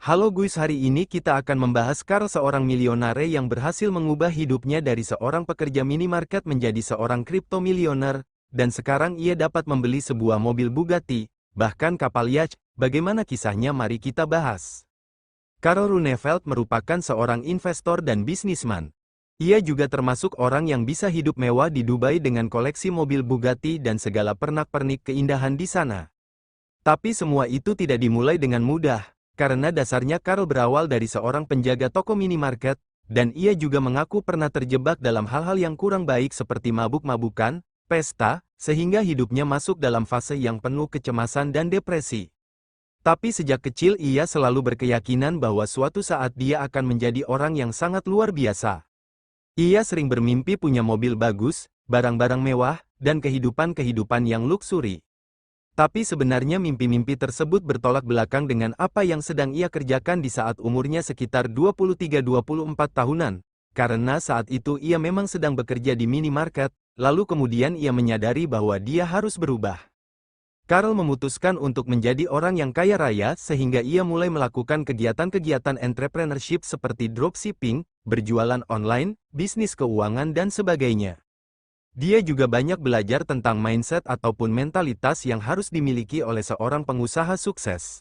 Halo guys, hari ini kita akan membahas Carl, seorang milioner yang berhasil mengubah hidupnya dari seorang pekerja minimarket menjadi seorang kripto milioner, dan sekarang ia dapat membeli sebuah mobil Bugatti, bahkan kapal yacht. Bagaimana kisahnya? Mari kita bahas. Carl Runefeld merupakan seorang investor dan bisnisman. Ia juga termasuk orang yang bisa hidup mewah di Dubai dengan koleksi mobil Bugatti dan segala pernak-pernik keindahan di sana. Tapi semua itu tidak dimulai dengan mudah. Karena dasarnya Carl berawal dari seorang penjaga toko minimarket, dan ia juga mengaku pernah terjebak dalam hal-hal yang kurang baik seperti mabuk-mabukan, pesta, sehingga hidupnya masuk dalam fase yang penuh kecemasan dan depresi. Tapi sejak kecil ia selalu berkeyakinan bahwa suatu saat dia akan menjadi orang yang sangat luar biasa. Ia sering bermimpi punya mobil bagus, barang-barang mewah, dan kehidupan yang luksuri. Tapi sebenarnya mimpi-mimpi tersebut bertolak belakang dengan apa yang sedang ia kerjakan di saat umurnya sekitar 23-24 tahunan. Karena saat itu ia memang sedang bekerja di minimarket, lalu kemudian ia menyadari bahwa dia harus berubah. Carl memutuskan untuk menjadi orang yang kaya raya sehingga ia mulai melakukan kegiatan-kegiatan entrepreneurship seperti dropshipping, berjualan online, bisnis keuangan dan sebagainya. Dia juga banyak belajar tentang mindset ataupun mentalitas yang harus dimiliki oleh seorang pengusaha sukses.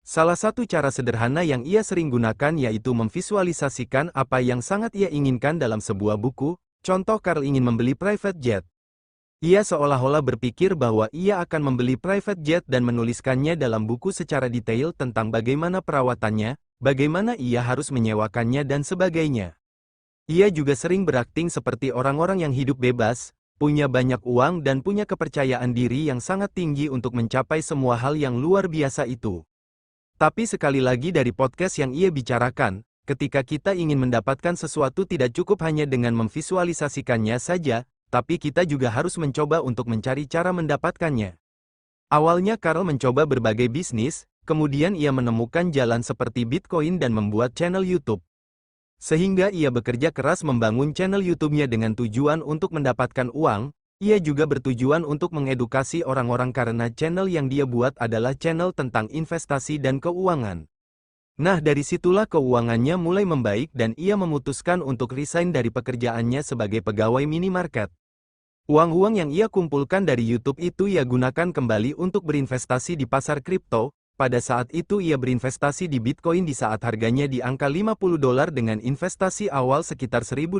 Salah satu cara sederhana yang ia sering gunakan yaitu memvisualisasikan apa yang sangat ia inginkan dalam sebuah buku. Contoh, Carl ingin membeli private jet. Ia seolah-olah berpikir bahwa ia akan membeli private jet dan menuliskannya dalam buku secara detail tentang bagaimana perawatannya, bagaimana ia harus menyewakannya dan sebagainya. Ia juga sering berakting seperti orang-orang yang hidup bebas, punya banyak uang dan punya kepercayaan diri yang sangat tinggi untuk mencapai semua hal yang luar biasa itu. Tapi sekali lagi dari podcast yang ia bicarakan, ketika kita ingin mendapatkan sesuatu tidak cukup hanya dengan memvisualisasikannya saja, tapi kita juga harus mencoba untuk mencari cara mendapatkannya. Awalnya Carl mencoba berbagai bisnis, kemudian ia menemukan jalan seperti Bitcoin dan membuat channel YouTube. Sehingga ia bekerja keras membangun channel YouTube-nya dengan tujuan untuk mendapatkan uang. Ia juga bertujuan untuk mengedukasi orang-orang karena channel yang dia buat adalah channel tentang investasi dan keuangan. Nah, dari situlah keuangannya mulai membaik dan ia memutuskan untuk resign dari pekerjaannya sebagai pegawai minimarket. Uang-uang yang ia kumpulkan dari YouTube itu ia gunakan kembali untuk berinvestasi di pasar kripto. Pada saat itu ia berinvestasi di Bitcoin di saat harganya di angka $50 dengan investasi awal sekitar $1.000.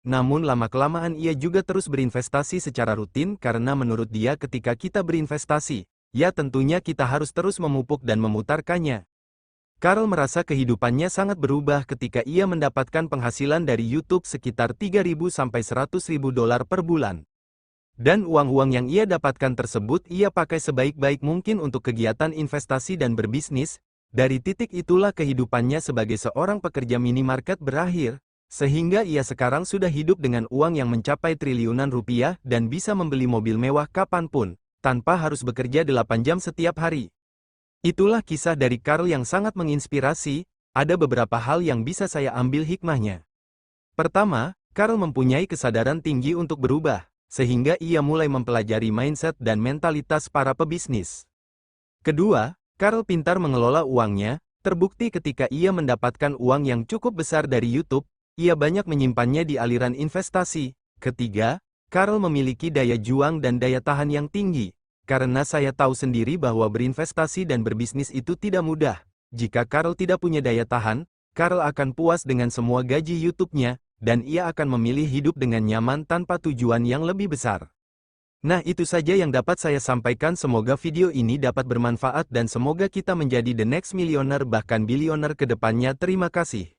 Namun lama-kelamaan ia juga terus berinvestasi secara rutin karena menurut dia ketika kita berinvestasi, ya tentunya kita harus terus memupuk dan memutarkannya. Carl merasa kehidupannya sangat berubah ketika ia mendapatkan penghasilan dari YouTube sekitar $3.000 sampai $100.000 per bulan. Dan uang-uang yang ia dapatkan tersebut ia pakai sebaik-baik mungkin untuk kegiatan investasi dan berbisnis. Dari titik itulah kehidupannya sebagai seorang pekerja minimarket berakhir, sehingga ia sekarang sudah hidup dengan uang yang mencapai triliunan rupiah dan bisa membeli mobil mewah kapanpun, tanpa harus bekerja 8 jam setiap hari. Itulah kisah dari Carl yang sangat menginspirasi. Ada beberapa hal yang bisa saya ambil hikmahnya. Pertama, Carl mempunyai kesadaran tinggi untuk berubah, sehingga ia mulai mempelajari mindset dan mentalitas para pebisnis. Kedua, Carl pintar mengelola uangnya. Terbukti ketika ia mendapatkan uang yang cukup besar dari YouTube, ia banyak menyimpannya di aliran investasi. Ketiga, Carl memiliki daya juang dan daya tahan yang tinggi. Karena saya tahu sendiri bahwa berinvestasi dan berbisnis itu tidak mudah. Jika Carl tidak punya daya tahan, Carl akan puas dengan semua gaji YouTube-nya, dan ia akan memilih hidup dengan nyaman tanpa tujuan yang lebih besar. Nah, itu saja yang dapat saya sampaikan. Semoga video ini dapat bermanfaat dan semoga kita menjadi the next millionaire bahkan billionaire ke depannya. Terima kasih.